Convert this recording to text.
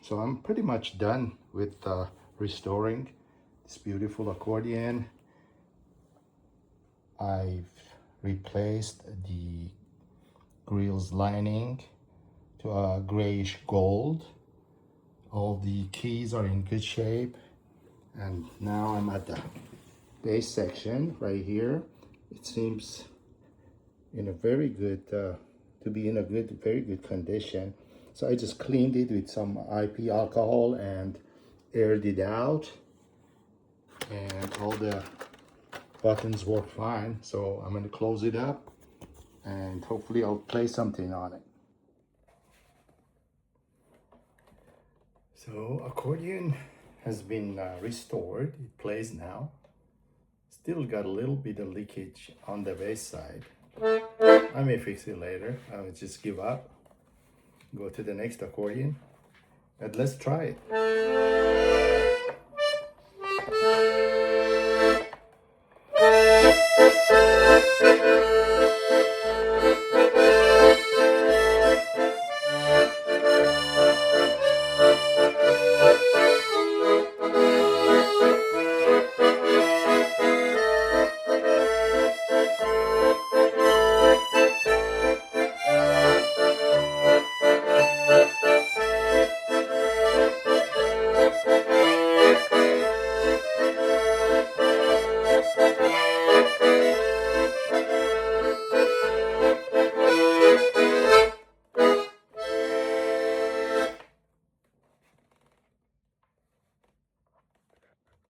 So I'm pretty much done with restoring this beautiful accordion. I've replaced the grill's lining to a grayish gold. All the keys are in good shape, and now I'm at the bass section right here. It seems in a very good to be in a very good condition. So I just cleaned it with some IP alcohol and aired it out, and all the buttons work fine. So I'm going to close it up and hopefully I'll play something on it. So accordion has been restored. It plays now. Still got a little bit of leakage on the bass side. I may fix it later. I will just give up, go to the next accordion, and let's try it.